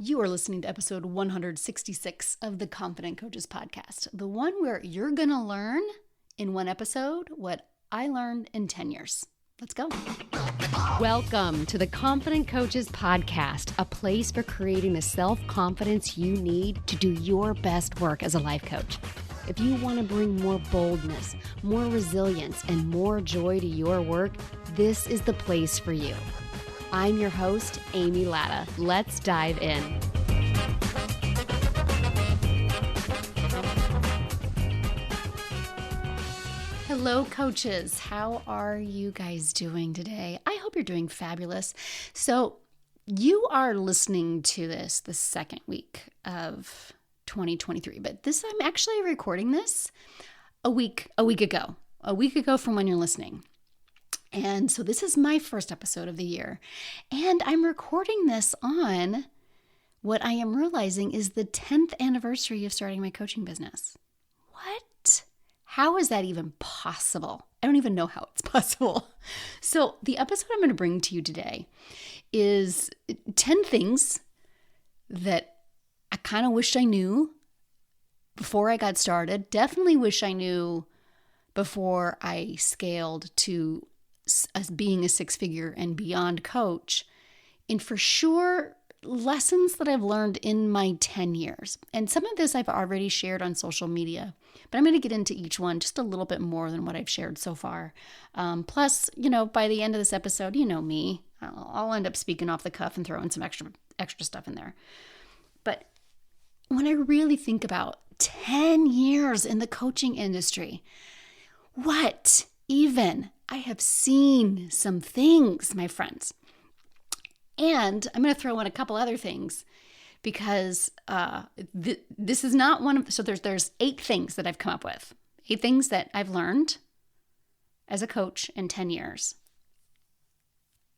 You are listening to episode 166 of the Confident Coaches Podcast, the one where you're going to learn in one episode what I learned in 10 years. Let's go. Welcome to the Confident Coaches Podcast, a place for creating the self-confidence you need to do your best work as a life coach. If you want to bring more boldness, more resilience, and more joy to your work, this is the place for you. I'm your host, Amy Latta. Let's dive in. Hello, coaches. How are you guys doing today? I hope you're doing fabulous. So you are listening to this the second week of 2023, but I'm actually recording this a week ago from when you're listening. And so this is my first episode of the year, and I'm recording this on what I am realizing is the 10th anniversary of starting my coaching business. What? How is that even possible? I don't even know how it's possible. So the episode I'm going to bring to you today is 10 things that I kind of wish I knew before I got started. Definitely wish I knew before I scaled to as being a six-figure and beyond coach, and for sure, lessons that I've learned in my 10 years. And some of this I've already shared on social media, but I'm going to get into each one just a little bit more than what I've shared so far. Plus, by the end of this episode, you know me, I'll end up speaking off the cuff and throwing some extra stuff in there. But when I really think about 10 years in the coaching industry, what even? I have seen some things, my friends. And I'm going to throw in a couple other things because this is not one of, so there's 8 things that I've come up with. 8 things that I've learned as a coach in 10 years.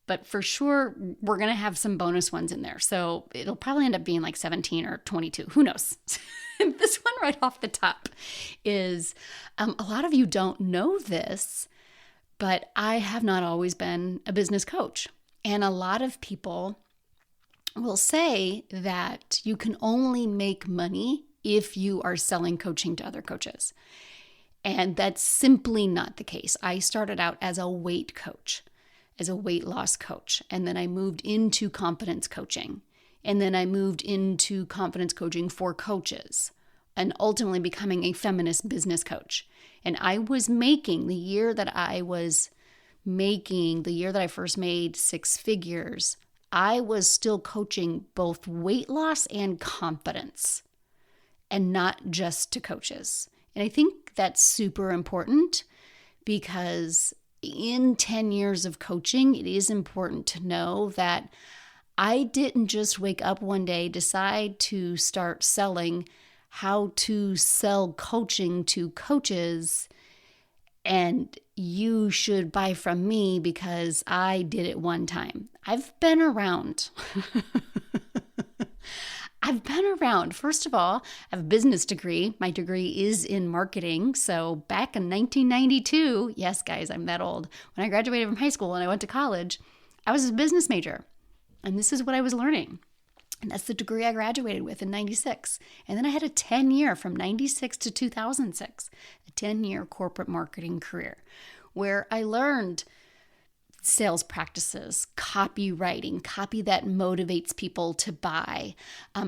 But for sure, we're going to have some bonus ones in there. So it'll probably end up being like 17 or 22. Who knows? This one right off the top is, a lot of you don't know this, but I have not always been a business coach. And a lot of people will say that you can only make money if you are selling coaching to other coaches. And that's simply not the case. I started out as a weight coach, as a weight loss coach. And then I moved into confidence coaching. And then I moved into confidence coaching for coaches, and ultimately becoming a feminist business coach. And I was making the year that I first made 6 figures, I was still coaching both weight loss and confidence, and not just to coaches. And I think that's super important because in 10 years of coaching, it is important to know that I didn't just wake up one day, decide to start selling how to sell coaching to coaches, and you should buy from me because I did it one time. I've been around. First of all, I have a business degree. My degree is in marketing. So back in 1992, yes, guys, I'm that old. When I graduated from high school and I went to college, I was a business major. And this is what I was learning. And that's the degree I graduated with in 96. And then I had a 10-year from 96 to 2006, a 10-year corporate marketing career where I learned sales practices, copywriting, copy that motivates people to buy,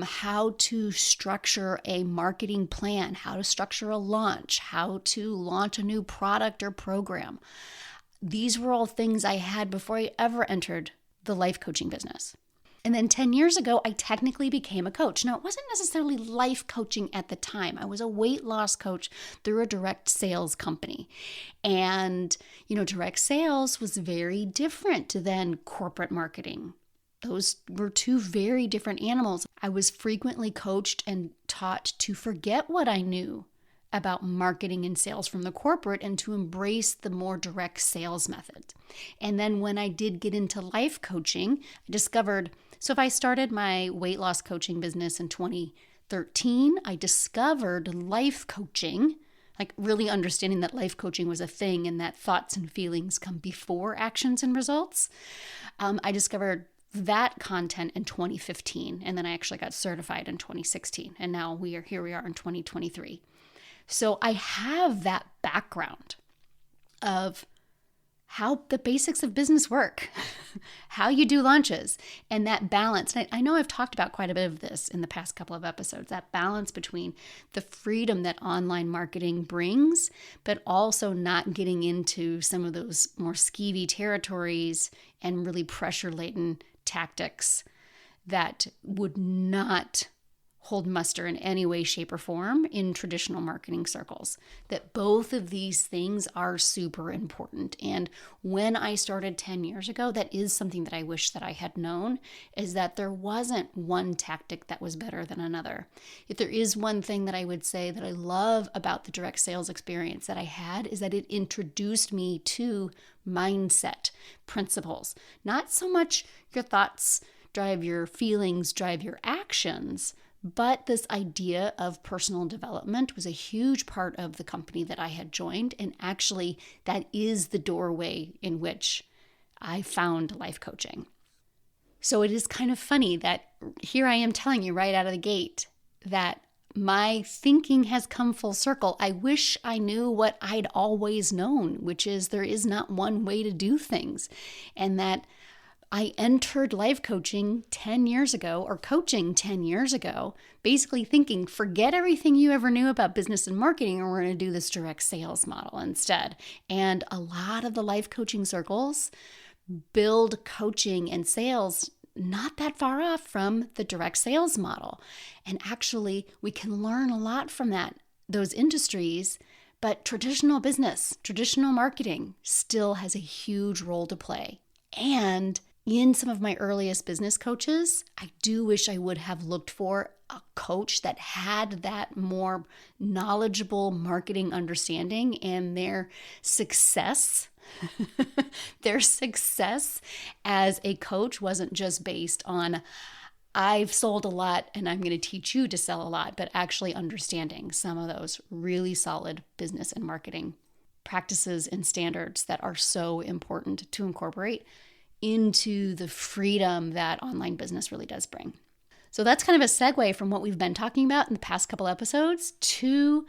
how to structure a marketing plan, how to structure a launch, how to launch a new product or program. These were all things I had before I ever entered the life coaching business. And then 10 years ago, I technically became a coach. Now, it wasn't necessarily life coaching at the time. I was a weight loss coach through a direct sales company. And, direct sales was very different than corporate marketing. Those were 2 very different animals. I was frequently coached and taught to forget what I knew about marketing and sales from the corporate and to embrace the more direct sales method. And then when I did get into life coaching, I discovered, so if I started my weight loss coaching business in 2013, I discovered life coaching, like really understanding that life coaching was a thing and that thoughts and feelings come before actions and results. I discovered that content in 2015. And then I actually got certified in 2016. And now here we are in 2023. So I have that background of how the basics of business work, how you do launches, and that balance. And I know I've talked about quite a bit of this in the past couple of episodes, that balance between the freedom that online marketing brings, but also not getting into some of those more skeevy territories and really pressure-laden tactics that would not hold muster in any way, shape, or form in traditional marketing circles. That both of these things are super important. And when I started 10 years ago, that is something that I wish that I had known, is that there wasn't one tactic that was better than another. If there is one thing that I would say that I love about the direct sales experience that I had, is that it introduced me to mindset principles. Not so much your thoughts drive your feelings, drive your actions, but this idea of personal development was a huge part of the company that I had joined. And actually, that is the doorway in which I found life coaching. So it is kind of funny that here I am telling you right out of the gate that my thinking has come full circle. I wish I knew what I'd always known, which is there is not one way to do things. And that I entered life coaching 10 years ago, or coaching 10 years ago, basically thinking, forget everything you ever knew about business and marketing, and we're going to do this direct sales model instead. And a lot of the life coaching circles build coaching and sales not that far off from the direct sales model. And actually, we can learn a lot from those industries, but traditional business, traditional marketing still has a huge role to play. And in some of my earliest business coaches, I do wish I would have looked for a coach that had that more knowledgeable marketing understanding, and their success as a coach wasn't just based on, I've sold a lot and I'm going to teach you to sell a lot, but actually understanding some of those really solid business and marketing practices and standards that are so important to incorporate into the freedom that online business really does bring. So that's kind of a segue from what we've been talking about in the past couple episodes to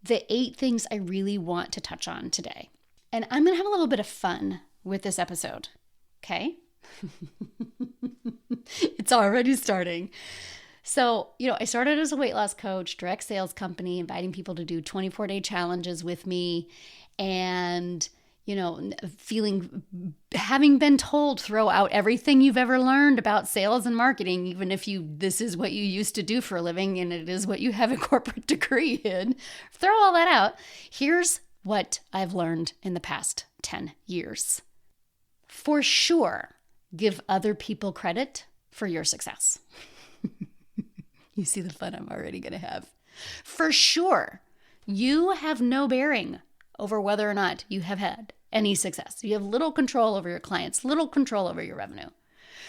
the 8 things I really want to touch on today. And I'm going to have a little bit of fun with this episode, okay? It's already starting. So, I started as a weight loss coach, direct sales company, inviting people to do 24-day challenges with me, and having been told, throw out everything you've ever learned about sales and marketing, even if this is what you used to do for a living and it is what you have a corporate degree in, throw all that out. Here's what I've learned in the past 10 years. For sure, give other people credit for your success. You see the fun I'm already going to have. For sure, you have no bearing over whether or not you have had any success. You have little control over your clients, little control over your revenue.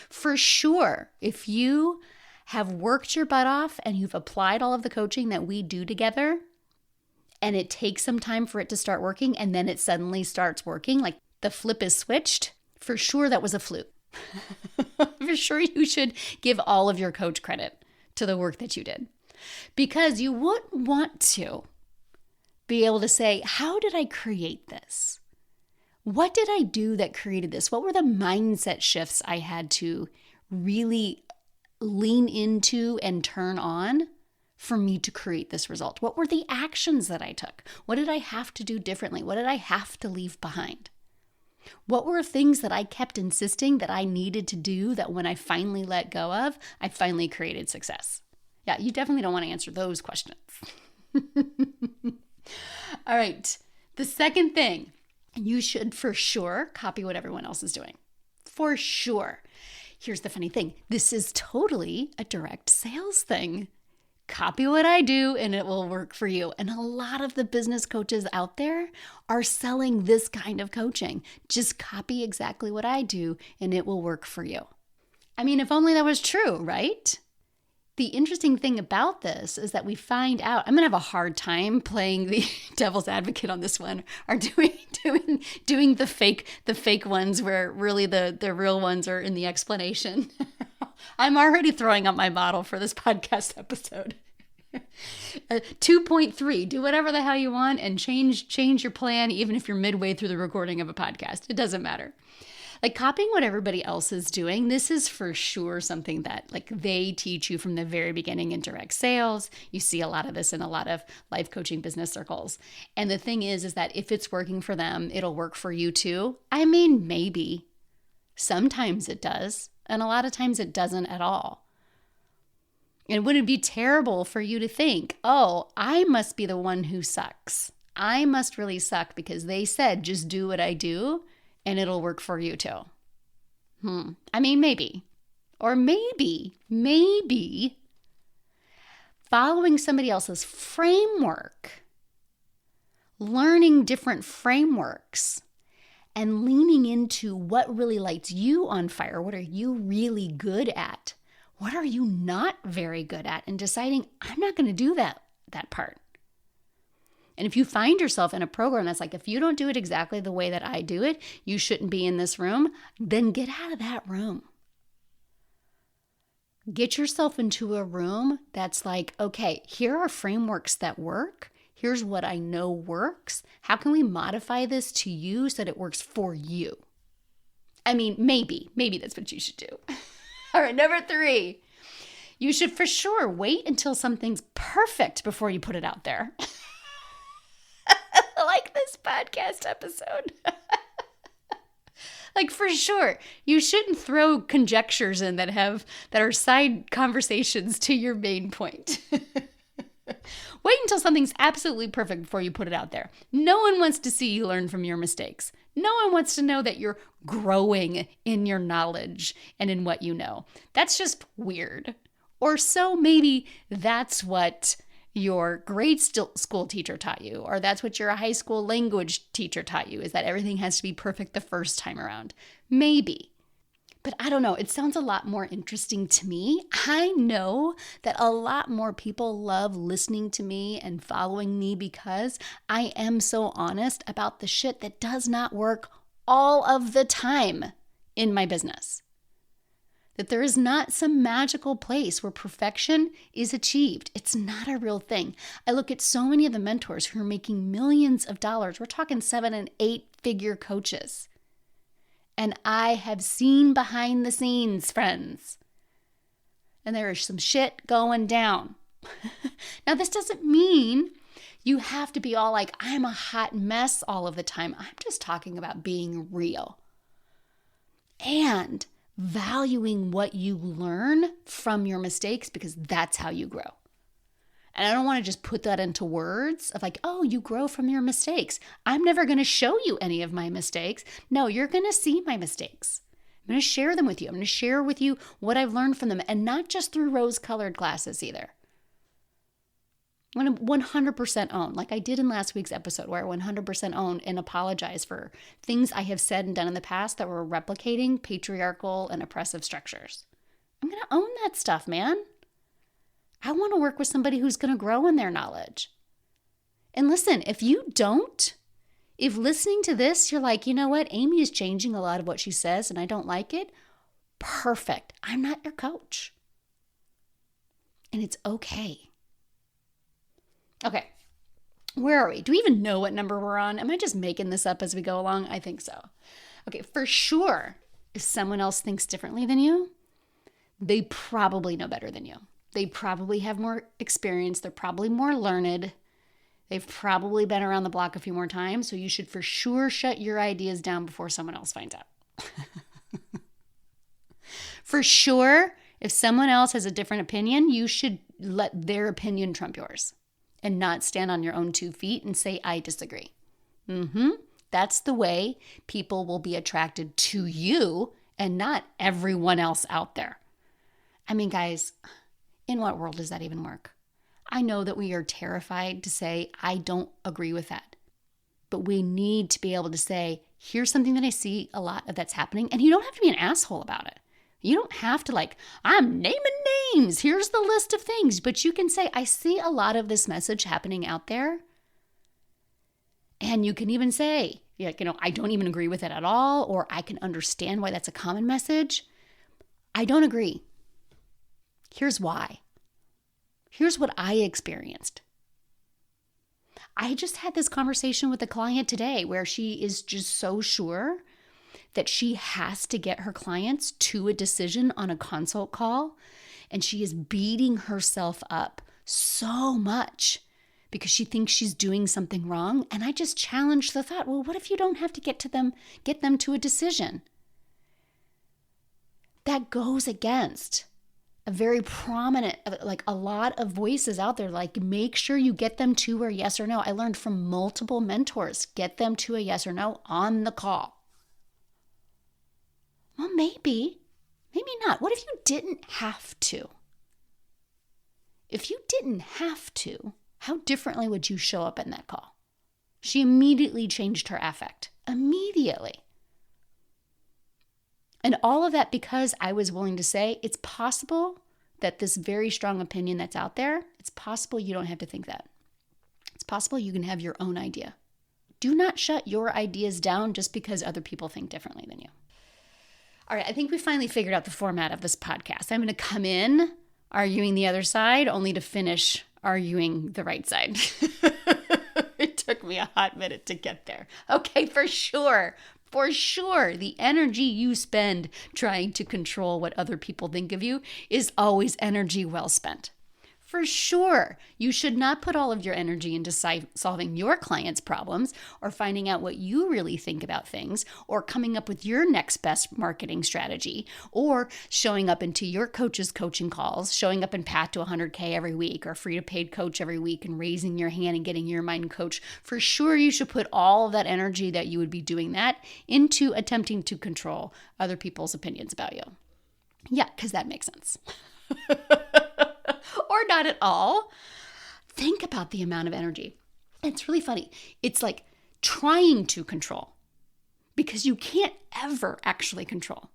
For sure, if you have worked your butt off and you've applied all of the coaching that we do together, and it takes some time for it to start working, and then it suddenly starts working, like the flip is switched, for sure that was a fluke. For sure you should give all of your coach credit to the work that you did. Because you wouldn't want to be able to say, how did I create this? What did I do that created this? What were the mindset shifts I had to really lean into and turn on for me to create this result? What were the actions that I took? What did I have to do differently? What did I have to leave behind? What were things that I kept insisting that I needed to do that when I finally let go of, I finally created success? Yeah, you definitely don't want to answer those questions. All right, the second thing, you should for sure copy what everyone else is doing. For sure. Here's the funny thing. This is totally a direct sales thing. Copy what I do and it will work for you. And a lot of the business coaches out there are selling this kind of coaching. Just copy exactly what I do and it will work for you. I mean, if only that was true, right? the interesting thing about this is that we find out, I'm going to have a hard time playing the devil's advocate on this one, or doing the fake ones where really the real ones are in the explanation. I'm already throwing up my model for this podcast episode. 2.3, do whatever the hell you want and change your plan even if you're midway through the recording of a podcast. It doesn't matter. Like copying what everybody else is doing, this is for sure something that like they teach you from the very beginning in direct sales. You see a lot of this in a lot of life coaching business circles. And the thing is that if it's working for them, it'll work for you too. I mean, maybe. Sometimes it does. And a lot of times it doesn't at all. And wouldn't it be terrible for you to think, oh, I must be the one who sucks. I must really suck because they said just do what I do and it'll work for you too. I mean, maybe. Or maybe following somebody else's framework, learning different frameworks, and leaning into what really lights you on fire. What are you really good at? What are you not very good at? And deciding, I'm not going to do that part. And if you find yourself in a program that's like, if you don't do it exactly the way that I do it, you shouldn't be in this room, then get out of that room. Get yourself into a room that's like, okay, here are frameworks that work. Here's what I know works. How can we modify this to you so that it works for you? I mean, maybe that's what you should do. All right, number 3, you should for sure wait until something's perfect before you put it out there. Like this podcast episode. Like for sure, you shouldn't throw conjectures in that are side conversations to your main point. Wait until something's absolutely perfect before you put it out there. No one wants to see you learn from your mistakes. No one wants to know that you're growing in your knowledge and in what you know. That's just weird. Or so maybe that's what your grade school teacher taught you, or that's what your high school language teacher taught you, is that everything has to be perfect the first time around. Maybe. But I don't know, it sounds a lot more interesting to me. I know that a lot more people love listening to me and following me because I am so honest about the shit that does not work all of the time in my business. That there is not some magical place where perfection is achieved. It's not a real thing. I look at so many of the mentors who are making millions of dollars. We're talking 7 and 8 figure coaches. And I have seen behind the scenes, friends. And there is some shit going down. Now, this doesn't mean you have to be all like, I'm a hot mess all of the time. I'm just talking about being real. And valuing what you learn from your mistakes, because that's how you grow. And I don't want to just put that into words of like, oh, you grow from your mistakes. I'm never going to show you any of my mistakes. No, you're going to see my mistakes. I'm going to share them with you. I'm going to share with you what I've learned from them, and not just through rose-colored glasses either. I'm going to 100% own, like I did in last week's episode, where I 100% own and apologize for things I have said and done in the past that were replicating patriarchal and oppressive structures. I'm going to own that stuff, man. I want to work with somebody who's going to grow in their knowledge. And listen, if you don't, if listening to this, you're like, you know what, Amy is changing a lot of what she says and I don't like it, perfect. I'm not your coach. And it's okay. Okay, where are we? Do we even know what number we're on? Am I just making this up as we go along? I think so. Okay, for sure, if someone else thinks differently than you, they probably know better than you. They probably have more experience. They're probably more learned. They've probably been around the block a few more times. So you should for sure shut your ideas down before someone else finds out. For sure, if someone else has a different opinion, you should let their opinion trump yours and not stand on your own 2 feet and say, I disagree. That's the way people will be attracted to you and not everyone else out there. I mean, guys, in what world does that even work? I know that we are terrified to say, I don't agree with that. But we need to be able to say, here's something that I see a lot of that's happening. And you don't have to be an asshole about it. You don't have to like, I'm naming things. Here's the list of things. But you can say, I see a lot of this message happening out there. And you can even say, I don't even agree with it at all, or I can understand why that's a common message. I don't agree. Here's why. Here's what I experienced. I just had this conversation with a client today where she is just so sure that she has to get her clients to a decision on a consult call, and she is beating herself up so much because she thinks she's doing something wrong. And I just challenged the thought, well, what if you don't have to get them to a decision? That goes against a very prominent, like a lot of voices out there, like make sure you get them to a yes or no. I learned from multiple mentors, get them to a yes or no on the call. Well, maybe not. What if you didn't have to? If you didn't have to, how differently would you show up in that call? She immediately changed her affect. Immediately. And all of that because I was willing to say, it's possible that this very strong opinion that's out there, it's possible you don't have to think that. It's possible you can have your own idea. Do not shut your ideas down just because other people think differently than you. All right, I think we finally figured out the format of this podcast. I'm going to come in arguing the other side only to finish arguing the right side. It took me a hot minute to get there. Okay, for sure, the energy you spend trying to control what other people think of you is always energy well spent. For sure, you should not put all of your energy into solving your clients' problems or finding out what you really think about things or coming up with your next best marketing strategy or showing up into your coach's coaching calls, showing up in Path to 100K every week or free to paid coach every week and raising your hand and getting your mind coach. For sure, you should put all of that energy that you would be doing that into attempting to control other people's opinions about you. Yeah, because that makes sense. Or not at all. Think about the amount of energy. It's really funny. It's like trying to control because you can't ever actually control.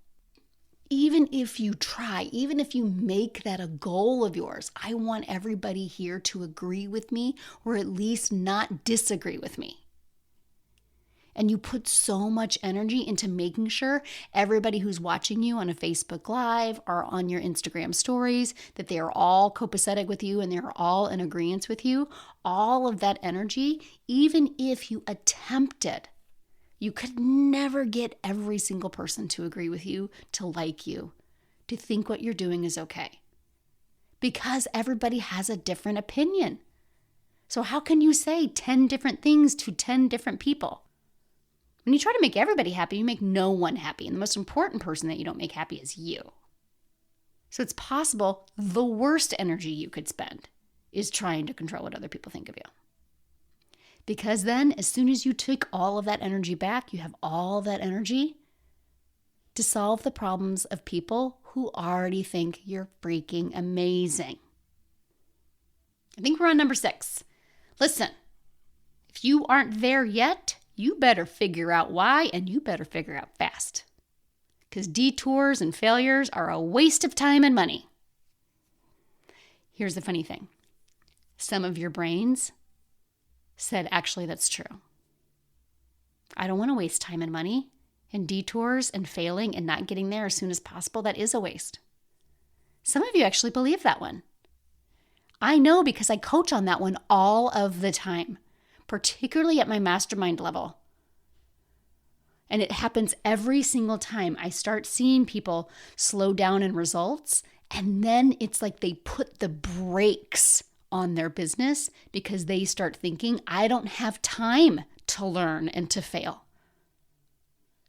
Even if you try, even if you make that a goal of yours, I want everybody here to agree with me or at least not disagree with me. And you put so much energy into making sure everybody who's watching you on a Facebook Live or on your Instagram stories, that they are all copacetic with you and they're all in agreement with you. All of that energy, even if you attempted, you could never get every single person to agree with you, to like you, to think what you're doing is okay. Because everybody has a different opinion. So how can you say 10 different things to 10 different people? When you try to make everybody happy, you make no one happy. And the most important person that you don't make happy is you. So it's possible the worst energy you could spend is trying to control what other people think of you. Because then as soon as you take all of that energy back, you have all that energy to solve the problems of people who already think you're freaking amazing. I think we're on number 6. Listen, if you aren't there yet, you better figure out why, and you better figure out fast. Because detours and failures are a waste of time and money. Here's the funny thing. Some of your brains said, actually, that's true. I don't want to waste time and money, and detours and failing and not getting there as soon as possible. That is a waste. Some of you actually believe that one. I know because I coach on that one all of the time, particularly at my mastermind level. And it happens every single time I start seeing people slow down in results. And then it's like they put the brakes on their business because they start thinking, I don't have time to learn and to fail.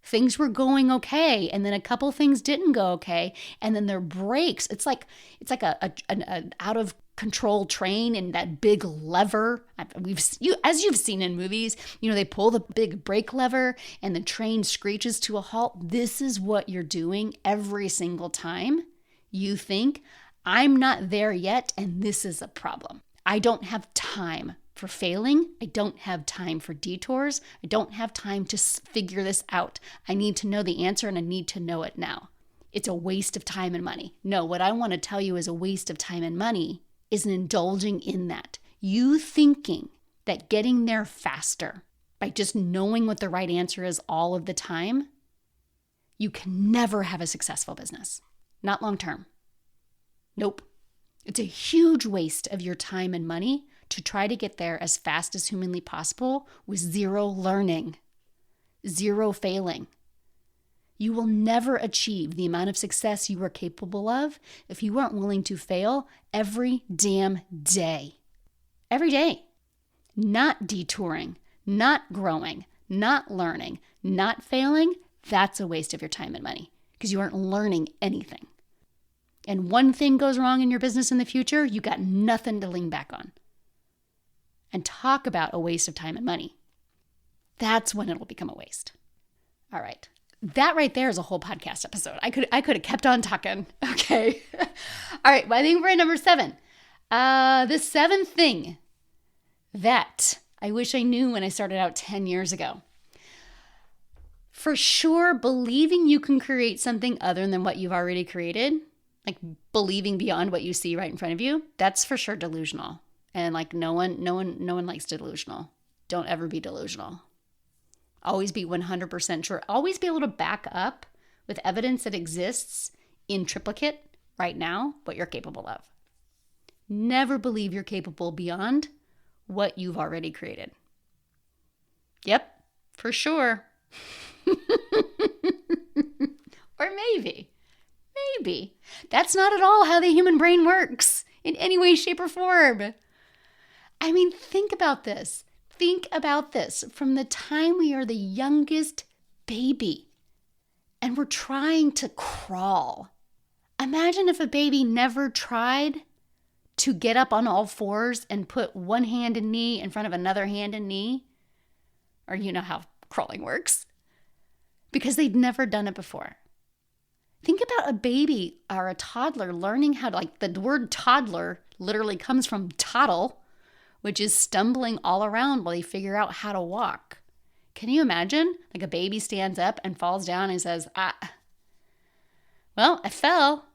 Things were going okay, and then a couple things didn't go okay, and then their brakes. It's like an out of control train and that big lever. As you've seen in movies, they pull the big brake lever and the train screeches to a halt. This is what you're doing every single time you think, I'm not there yet, and this is a problem. I don't have time for failing. I don't have time for detours. I don't have time to figure this out. I need to know the answer, and I need to know it now. it's a waste of time and money. No, what I want to tell you is a waste of time and money is indulging in that. You thinking that getting there faster by just knowing what the right answer is all of the time, you can never have a successful business. Not long term. Nope. It's a huge waste of your time and money to try to get there as fast as humanly possible with zero learning, zero failing. You will never achieve the amount of success you are capable of if you aren't willing to fail every damn day. Every day. Not detouring, not growing, not learning, not failing. That's a waste of your time and money because you aren't learning anything. And one thing goes wrong in your business in the future, you got nothing to lean back on. And talk about a waste of time and money. That's when it'll become a waste. All right. That right there is a whole podcast episode. I could have kept on talking. Okay. All right. Well, I think we're at number 7. The 7th thing that I wish I knew when I started out 10 years ago. For sure, believing you can create something other than what you've already created, like believing beyond what you see right in front of you, that's for sure delusional. And like no one likes delusional. Don't ever be delusional. Always be 100% sure. Always be able to back up with evidence that exists in triplicate right now what you're capable of. Never believe you're capable beyond what you've already created. Yep, for sure. Or maybe. That's not at all how the human brain works in any way, shape, or form. I mean, think about this. From the time we are the youngest baby and we're trying to crawl. Imagine if a baby never tried to get up on all fours and put one hand and knee in front of another hand and knee. Or you know how crawling works. Because they'd never done it before. Think about a baby or a toddler learning how to, like the word toddler literally comes from toddle, which is stumbling all around while they figure out how to walk. Can you imagine? Like a baby stands up and falls down and says, well, I fell.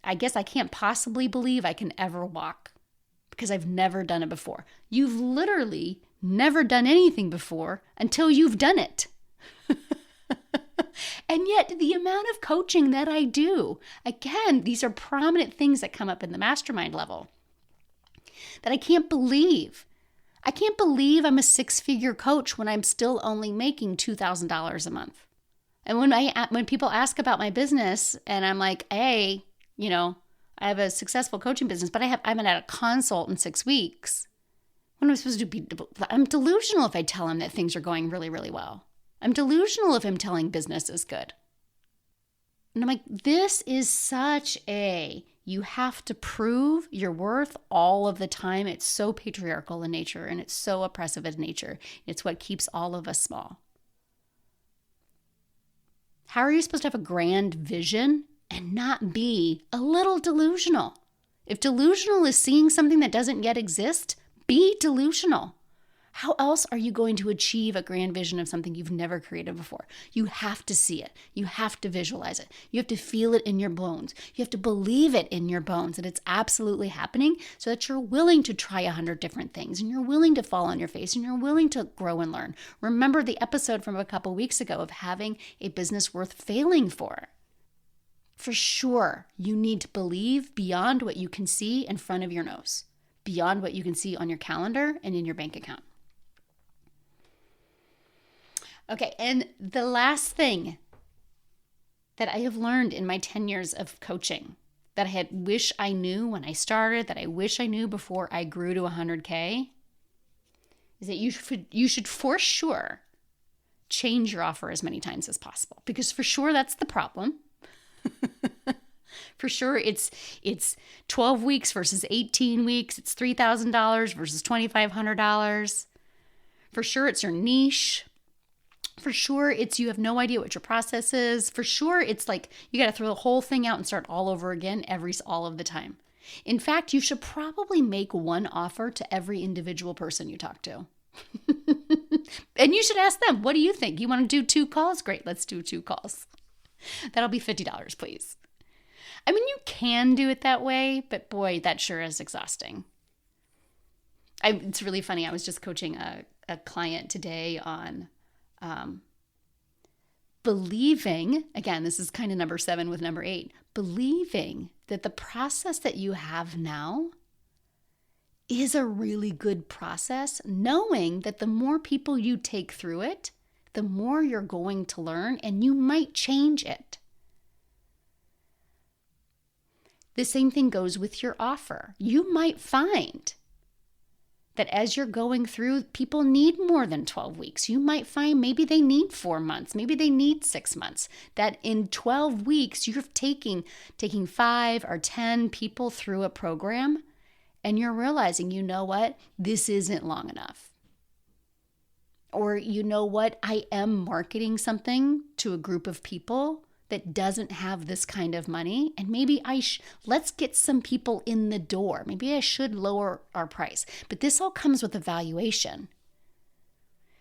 I guess I can't possibly believe I can ever walk because I've never done it before. You've literally never done anything before until you've done it. And yet the amount of coaching that I do, again, these are prominent things that come up in the mastermind level that I can't believe. I can't believe I'm a 6-figure coach when I'm still only making $2,000 a month. And when people ask about my business and I'm like, hey, I have a successful coaching business, but I haven't had a consult in 6 weeks. What am I supposed to be? I'm delusional if I tell them that things are going really, really well. I'm delusional if I'm telling business is good. And I'm like, this is such you have to prove your worth all of the time. It's so patriarchal in nature and it's so oppressive in nature. It's what keeps all of us small. How are you supposed to have a grand vision and not be a little delusional? If delusional is seeing something that doesn't yet exist, be delusional. How else are you going to achieve a grand vision of something you've never created before? You have to see it. You have to visualize it. You have to feel it in your bones. You have to believe it in your bones that it's absolutely happening so that you're willing to try 100 different things and you're willing to fall on your face and you're willing to grow and learn. Remember the episode from a couple weeks ago of having a business worth failing for. For sure, you need to believe beyond what you can see in front of your nose, beyond what you can see on your calendar and in your bank account. Okay, and the last thing that I have learned in my 10 years of coaching that I wish I knew when I started, that I wish I knew before I grew to 100K, is that you should for sure change your offer as many times as possible. Because for sure that's the problem. For sure it's 12 weeks versus 18 weeks. It's $3,000 versus $2,500. For sure it's your niche. For sure, it's you have no idea what your process is. For sure, it's like you got to throw the whole thing out and start all over again all of the time. In fact, you should probably make one offer to every individual person you talk to. And you should ask them, what do you think? You want to do 2 calls? Great, let's do 2 calls. That'll be $50, please. I mean, you can do it that way, but boy, that sure is exhausting. It's really funny. I was just coaching a client today on believing, again, this is kind of number 7 with number 8, believing that the process that you have now is a really good process, knowing that the more people you take through it, the more you're going to learn and you might change it. The same thing goes with your offer. You might find that as you're going through, people need more than 12 weeks. You might find maybe they need 4 months, maybe they need 6 months. That in 12 weeks, you're taking 5 or 10 people through a program, and you're realizing, you know what, this isn't long enough. Or you know what, I am marketing something to a group of people that doesn't have this kind of money, and maybe let's get some people in the door. Maybe I should lower our price. But this all comes with evaluation.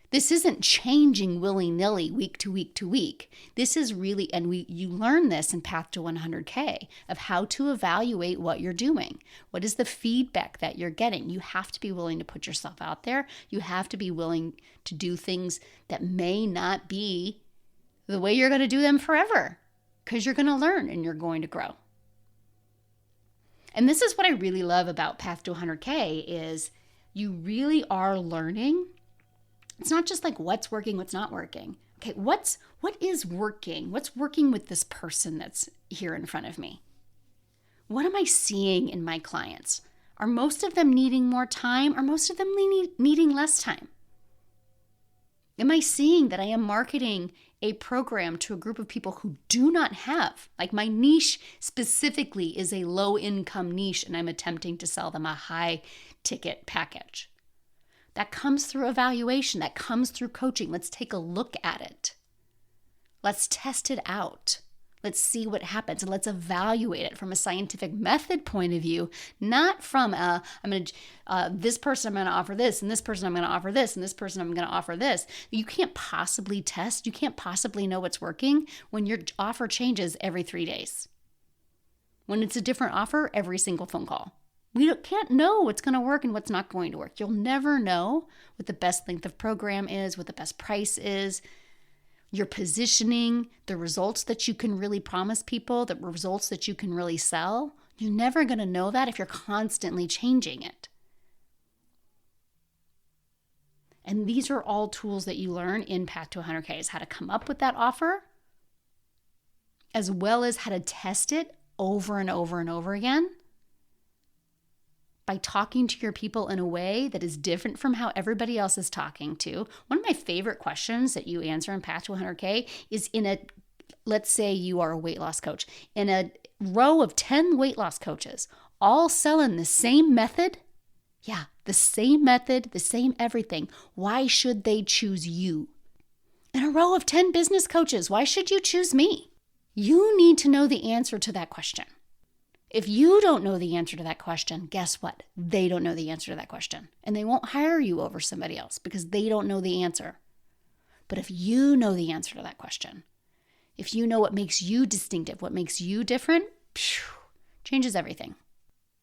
This isn't changing willy-nilly week to week to week. This is really, and you learn this in Path to 100K, of how to evaluate what you're doing. What is the feedback that you're getting? You have to be willing to put yourself out there. You have to be willing to do things that may not be the way you're going to do them forever, because you're going to learn and you're going to grow. And this is what I really love about Path to 100K is you really are learning. It's not just like what's working, what's not working. Okay, what is working? What's working with this person that's here in front of me? What am I seeing in my clients? Are most of them needing more time? Or most of them needing less time? Am I seeing that I am marketing a program to a group of people who do not have, like my niche specifically is a low income niche, and I'm attempting to sell them a high ticket package? That comes through evaluation. That comes through coaching. Let's take a look at it. Let's test it out. Let's see what happens, and let's evaluate it from a scientific method point of view, not from this person I'm going to offer this, and this person I'm going to offer this, and this person I'm going to offer this. You can't possibly test. You can't possibly know what's working when your offer changes every 3 days. When it's a different offer every single phone call. We can't know what's going to work and what's not going to work. You'll never know what the best length of program is, what the best price is, your positioning, the results that you can really promise people, the results that you can really sell. You're never going to know that if you're constantly changing it. And these are all tools that you learn in Path to 100K, is how to come up with that offer, as well as how to test it over and over and over again by talking to your people in a way that is different from how everybody else is talking to. One of my favorite questions that you answer in Path to 100K is let's say you are a weight loss coach, in a row of 10 weight loss coaches, all selling the same method. Yeah, the same method, the same everything. Why should they choose you? In a row of 10 business coaches, why should you choose me? You need to know the answer to that question. If you don't know the answer to that question, guess what? They don't know the answer to that question. And they won't hire you over somebody else because they don't know the answer. But if you know the answer to that question, if you know what makes you distinctive, what makes you different, changes everything.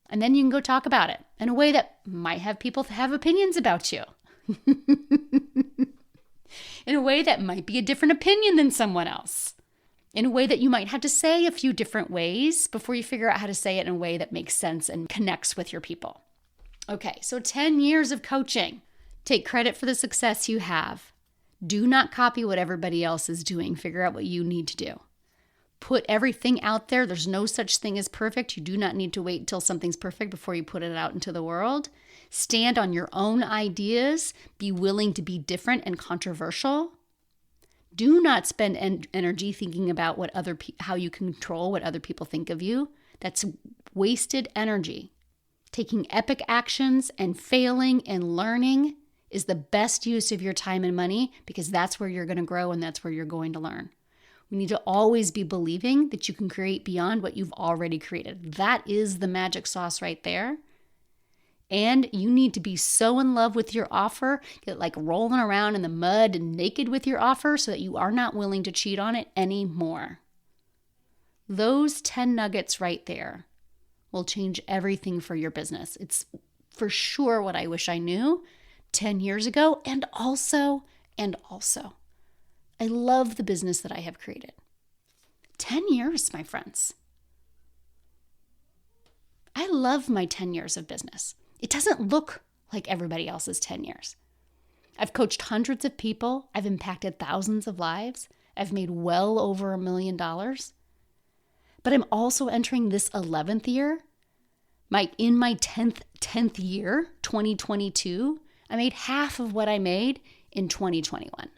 And then you can go talk about it in a way that might have people have opinions about you. In a way that might be a different opinion than someone else. In a way that you might have to say a few different ways before you figure out how to say it in a way that makes sense and connects with your people. Okay, so 10 years of coaching. Take credit for the success you have. Do not copy what everybody else is doing. Figure out what you need to do. Put everything out there. There's no such thing as perfect. You do not need to wait until something's perfect before you put it out into the world. Stand on your own ideas. Be willing to be different and controversial. Do not spend energy thinking about how you control what other people think of you. That's wasted energy. Taking epic actions and failing and learning is the best use of your time and money, because that's where you're going to grow and that's where you're going to learn. We need to always be believing that you can create beyond what you've already created. That is the magic sauce right there. And you need to be so in love with your offer, get like rolling around in the mud and naked with your offer so that you are not willing to cheat on it anymore. Those 10 nuggets right there will change everything for your business. It's for sure what I wish I knew 10 years ago. And also, I love the business that I have created. 10 years, my friends. I love my 10 years of business. It doesn't look like everybody else's 10 years. I've coached hundreds of people. I've impacted thousands of lives. I've made well over $1 million. But I'm also entering this 11th year. In my 10th year, 2022, I made half of what I made in 2021.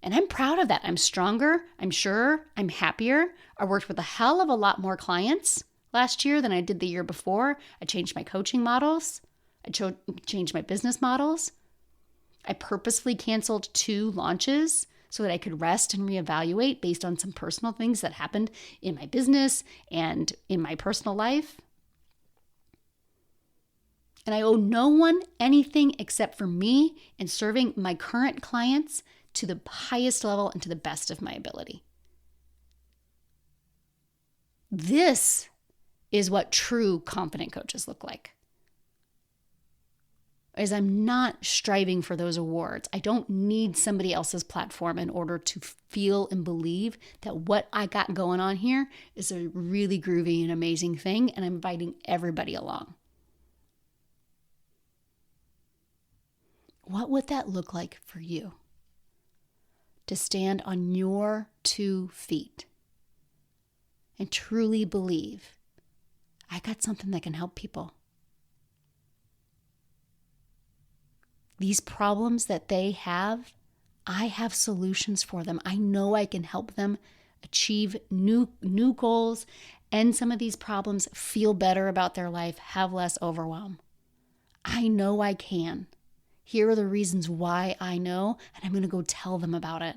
And I'm proud of that. I'm stronger, I'm surer, I'm happier. I worked with a hell of a lot more clients last year than I did the year before. I changed my coaching models. I changed my business models. I purposefully canceled 2 launches so that I could rest and reevaluate based on some personal things that happened in my business and in my personal life. And I owe no one anything except for me and serving my current clients to the highest level and to the best of my ability. This is what true confident coaches look like. As I'm not striving for those awards. I don't need somebody else's platform in order to feel and believe that what I got going on here is a really groovy and amazing thing, and I'm inviting everybody along. What would that look like for you? To stand on your 2 feet and truly believe, I got something that can help people. These problems that they have, I have solutions for them. I know I can help them achieve new goals, end some of these problems, feel better about their life, have less overwhelm. I know I can. Here are the reasons why I know, and I'm going to go tell them about it.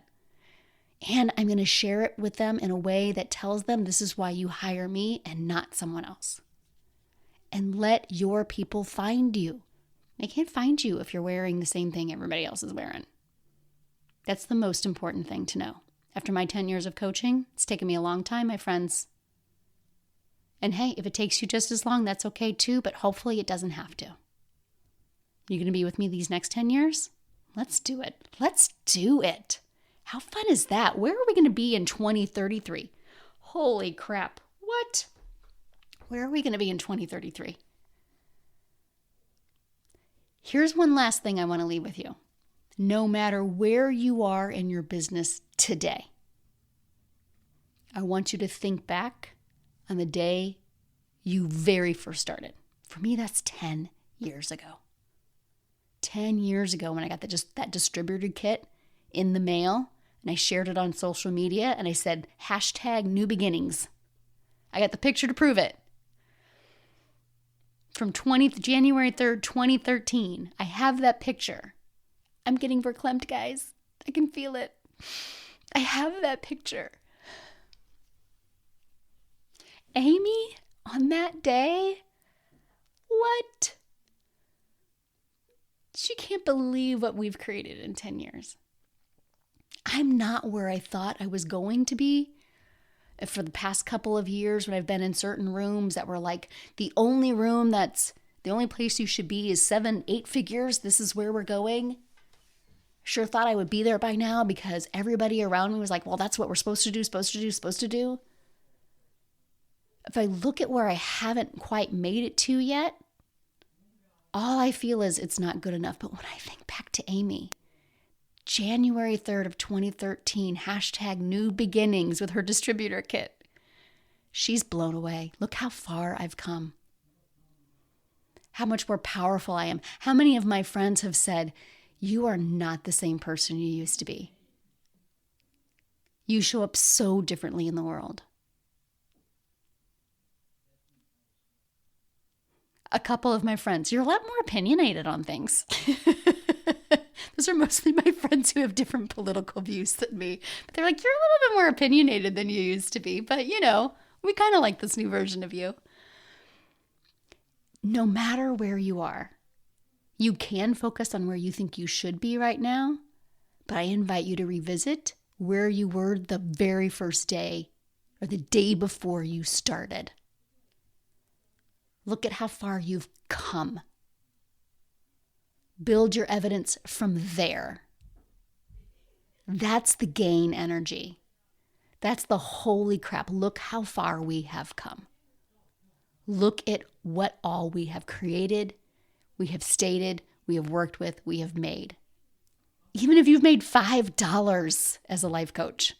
And I'm going to share it with them in a way that tells them this is why you hire me and not someone else. And let your people find you. They can't find you if you're wearing the same thing everybody else is wearing. That's the most important thing to know. After my 10 years of coaching, it's taken me a long time, my friends. And hey, if it takes you just as long, that's okay too, but hopefully it doesn't have to. You going to be with me these next 10 years? Let's do it. Let's do it. How fun is that? Where are we going to be in 2033? Holy crap. What? Where are we going to be in 2033? Here's one last thing I want to leave with you. No matter where you are in your business today, I want you to think back on the day you very first started. For me, that's 10 years ago. 10 years ago when I got that distributor kit in the mail and I shared it on social media and I said, #NewBeginnings. I got the picture to prove it. From January 3rd, 2013, I have that picture. I'm getting verklempt, guys. I can feel it. I have that picture. Amy, on that day, what? She can't believe what we've created in 10 years. I'm not where I thought I was going to be. For the past couple of years when I've been in certain rooms that were like, the only place you should be is 7-8 figures. This is where we're going. Sure thought I would be there by now because everybody around me was like, well, that's what we're supposed to do. If I look at where I haven't quite made it to yet, all I feel is it's not good enough. But when I think back to Amy, January 3rd of 2013, #NewBeginnings with her distributor kit. She's blown away. Look how far I've come. How much more powerful I am. How many of my friends have said, you are not the same person you used to be. You show up so differently in the world. A couple of my friends, you're a lot more opinionated on things. Those are mostly my friends who have different political views than me. But they're like, you're a little bit more opinionated than you used to be. But, we kind of like this new version of you. No matter where you are, you can focus on where you think you should be right now. But I invite you to revisit where you were the very first day or the day before you started. Look at how far you've come. Build your evidence from there. That's the gain energy. That's the holy crap. Look how far we have come. Look at what all we have created, we have stated, we have worked with, we have made. Even if you've made $5 as a life coach.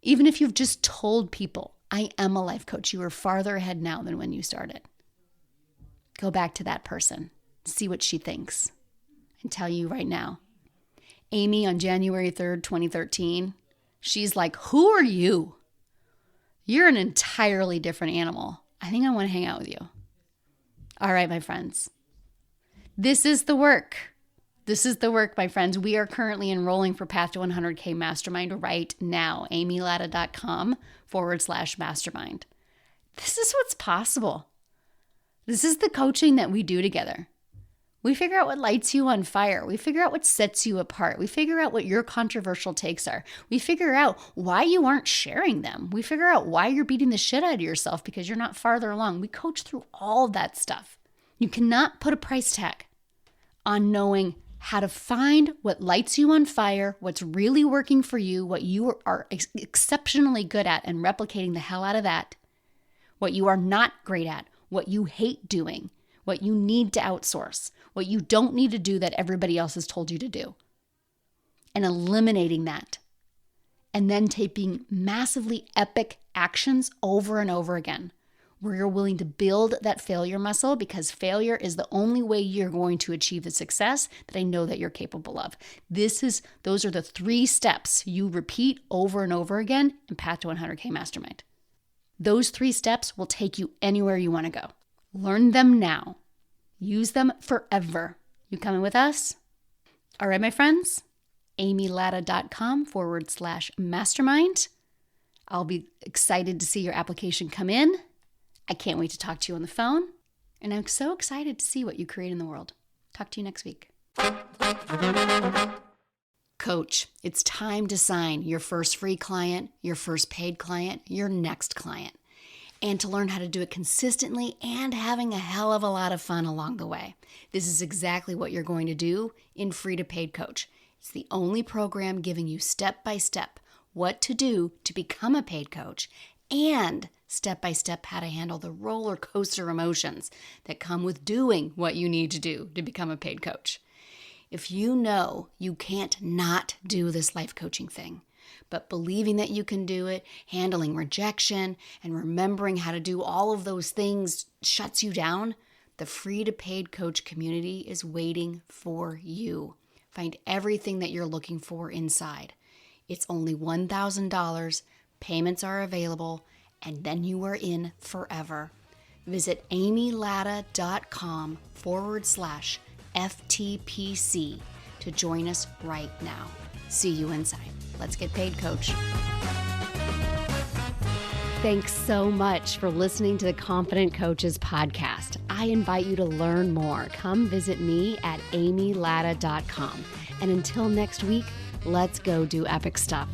Even if you've just told people, I am a life coach, you are farther ahead now than when you started. Go back to that person, see what she thinks, and tell you right now. Amy on January 3rd, 2013, she's like, who are you? You're an entirely different animal. I think I want to hang out with you. All right, my friends. This is the work. This is the work, my friends. We are currently enrolling for Path to 100K Mastermind right now. amylatta.com/mastermind. This is what's possible. This is the coaching that we do together. We figure out what lights you on fire. We figure out what sets you apart. We figure out what your controversial takes are. We figure out why you aren't sharing them. We figure out why you're beating the shit out of yourself because you're not farther along. We coach through all that stuff. You cannot put a price tag on knowing how to find what lights you on fire, what's really working for you, what you are exceptionally good at and replicating the hell out of that, what you are not great at, what you hate doing, what you need to outsource, what you don't need to do that everybody else has told you to do, and eliminating that. And then taking massively epic actions over and over again, where you're willing to build that failure muscle, because failure is the only way you're going to achieve the success that I know that you're capable of. Those are the 3 steps you repeat over and over again in Path to 100K Mastermind. Those 3 steps will take you anywhere you want to go. Learn them now. Use them forever. You coming with us? All right, my friends. amylatta.com/mastermind. I'll be excited to see your application come in. I can't wait to talk to you on the phone. And I'm so excited to see what you create in the world. Talk to you next week. Coach, it's time to sign your first free client, your first paid client, your next client. And to learn how to do it consistently and having a hell of a lot of fun along the way. This is exactly what you're going to do in Free to Paid Coach. It's the only program giving you step-by-step what to do to become a paid coach and step-by-step how to handle the roller coaster emotions that come with doing what you need to do to become a paid coach. If you know you can't not do this life coaching thing, but believing that you can do it, handling rejection, and remembering how to do all of those things shuts you down, the Free to Paid Coach community is waiting for you. Find everything that you're looking for inside. It's only $1,000, payments are available, and then you are in forever. Visit amylatta.com/FTPC to join us right now. See you inside. Let's get paid, Coach. Thanks so much for listening to the Confident Coaches podcast. I invite you to learn more. Come visit me at amylatta.com. And until next week, let's go do epic stuff.